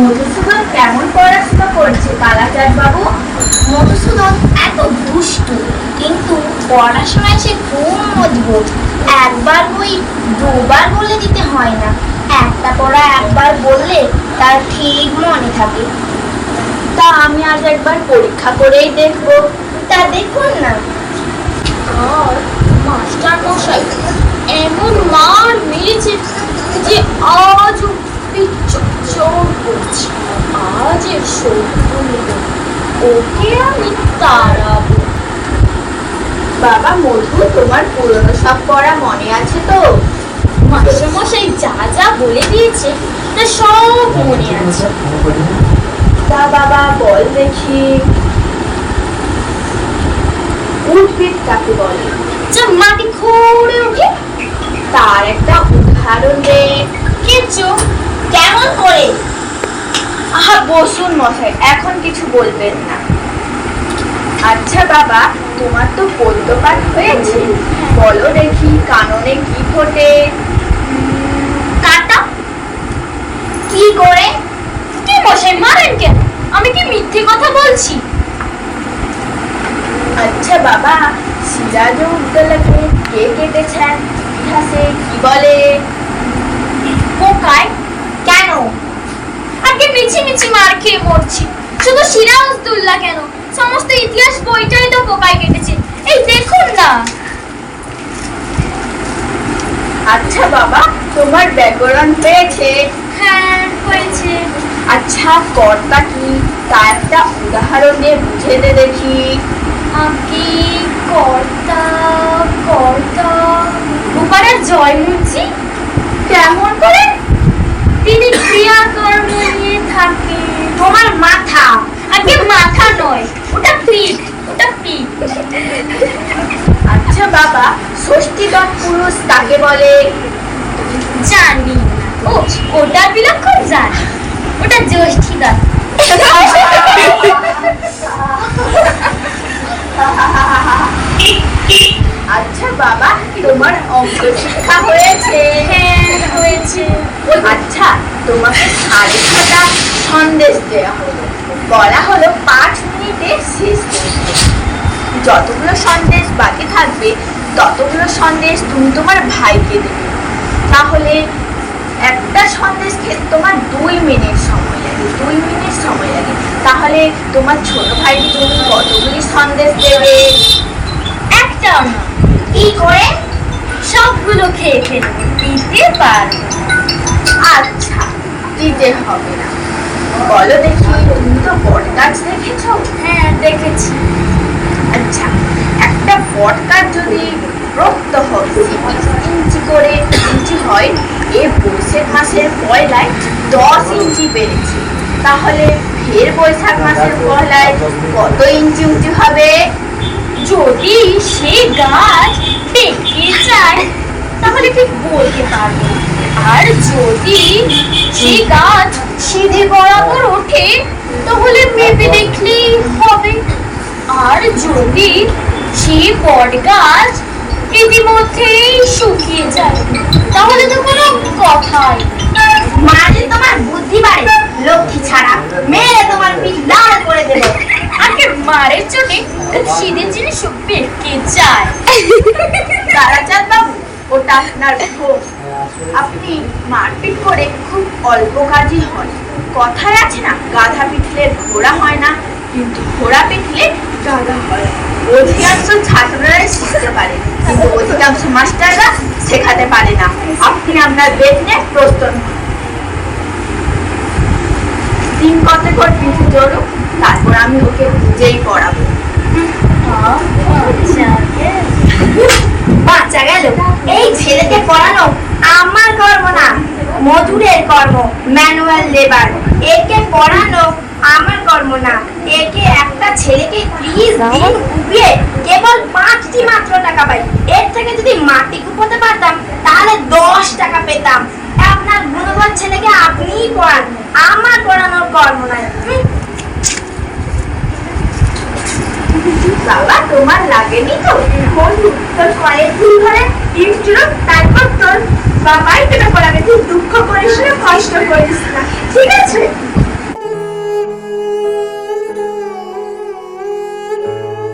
মধুসূদন কেমন পড়াশোনা করছে কালাচাঁদ বাবু? মধুসূদন এত দুষ্টু, কিন্তু পড়াশোনায় সে খুব মজবুত। একবার বই দুবার বলে দিতে হয় না, একটা পড়া একবার বললে তার ঠিক মনে থাকে। তা আমি আজ একবার পরীক্ষা করেই দেখবো। তা দেখুন না। আর মাস্টার মশাই এমন মার মেরেছে যে আজও চোর করছে। আজ এর শোধ নেব, ওকে আমি তাড়াবো। বাবা মধু, তোমার পুরনো সব পড়া মনে আছে তো? মাস্টার মশাই যা যা বলে দিয়েছে তা সব মনে আছে। তা বাবা বল দেখি, উদ্ভিদ কাকে বলে? যা মাটি খুঁড়ে ওঠে। তার একটা উদাহরণ দে। কেঁচো। কেমন করে? আহা বসুন মশাই, এখন কিছু বলবেন না। আচ্ছা বাবা, তোমার তো পদ্য পাঠ হয়েছে, বলো দেখি কাননে কি ফোটে? কাটা। কি করে? কি মশাই মারেন কেন? আমি কি মিথ্যে কথা বলছি? আচ্ছা বাবা, সিরাজউদ্দৌলাকে কে কেটেছেন? ইতিহাসে কি বলে? পোকায়। কেন? আগে মিছি মিছি মার খেয়ে মরছি। শুধু সিরাজউদ্দৌলা কেন, সমস্ত ইতিহাস বইটাই তো পোকায় কেটেছে। এই দেখুন না। আচ্ছা বাবা, তোমার ব্যাকরণ পেয়েছে? হ্যাঁ হয়েছে। আচ্ছা কর্তা কি, তার একটা উদাহরণ দিয়ে বুঝে দে দেখি। আগে কর্তা কর্তা গোপালের জয়মুচি। কেমন করে? তিনি ক্রিয়াকর্ম নিয়ে থাকে। তোমার মাথা। আগে মাথা নয়, ওটা পিঠ, ওটা পিঠ। আচ্ছা বাবা, ষষ্ঠী তৎপুরুষ কাকে বলে? জানি না। ও, ওটা বিলক্ষণ জানি, ওটা জ্যৈষ্ঠী দত্ত। আচ্ছা বাবা, তোমার অঙ্ক শিক্ষা হয়েছে? হ্যাঁ হয়েছে। আচ্ছা, তোমাকে 6:30টা সন্দেশ দেওয়া হলো, বলা হলো 5 মিনিটে শেষ করতে। যতগুলো সন্দেশ বাকি থাকবে ততগুলো সন্দেশ তুমি তোমার ভাইকে দেবে। তাহলে একটা সন্দেশ খেতে তোমার 2 মিনিট সময় লাগে, 2 মিনিট সময় লাগে। তাহলে তোমার ছোট ভাইকে তুমি কতগুলি সন্দেশ দেবে? একটাও না, কি করে? সবগুলো খেয়ে ফেলবো, দিতে পারবো। আচ্ছা, দিতে হবে না। বলো দেখি, তুমি তো বট গাছ দেখেছো? হ্যাঁ দেখেছি। আচ্ছা, একটা বট গাছ যদি প্রত্যহ 30 ইঞ্চি করে ইঞ্চি হয়, এ বৈশাখ মাসের পয়লায় 10 ইঞ্চি বেড়েছে। তাহলে ফের বৈশাখ মাসের পয়লায় কত ইঞ্চি উঁচু হবে? যদি সে গাছ পেকে যায় তাহলে ঠিক বলতে পারবো না। আর যদি সে গাছ সিধে বরাবর ওঠে তাহলে মেপে দেখলেই হবে। আর যদি সে বট গাছ ইতিমধ্যেই শুকিয়ে যায় তাহলে তো কোনো কথাই। মাঝে তোমার বুদ্ধি বাড়ে লক্ষ্মী ছাড়া, মেরে তোমার পিঠ লাল করে দেবো। আগে মারের চোটে সিধে জিনিস পেকে যায়। তারাচাঁদ বাবু, ওটা আপনার ভুল। আপনি মারপিট করে খুব অল্প কাজই হয়। কথায় আছে না, গাধা পিঠলে ঘোড়া হয় না, কিন্তু ঘোড়া পিঠলে গাধা হয়। অধিকাংশ ছাত্ররাই শিখতে পারে, কিন্তু অধিকাংশ মাস্টাররা শেখাতে পারে না। আপনি আপনার বেতনে প্রস্তুত হন। 3 কতে করে পিঠে জড়ুক, তারপর আমি ওকে বুঝেই পড়াবো। বাচ্চা গেল। এই ছেলেকে পড়ানো আমার কর্ম না, মধুরের কর্ম, ম্যানুয়াল লেবার। একে পড়ানো আমার কর্ম না। একে একটা ছেলেকে 30 দিন কুপিয়ে কেবল 5টি মাত্র টাকা পাই। এর থেকে যদি মাটি কুপোতে পারতাম তাহলে 10 টাকা পেতাম। আপনার গুণবান ছেলেকে আপনিই পড়ান, আমার পড়ানোর কর্ম নাই। বাবা, তোমার লাগেনি তো? তোর কয়েকদিন ধরে ইনস্টিটিউট তারপর তোর বাবা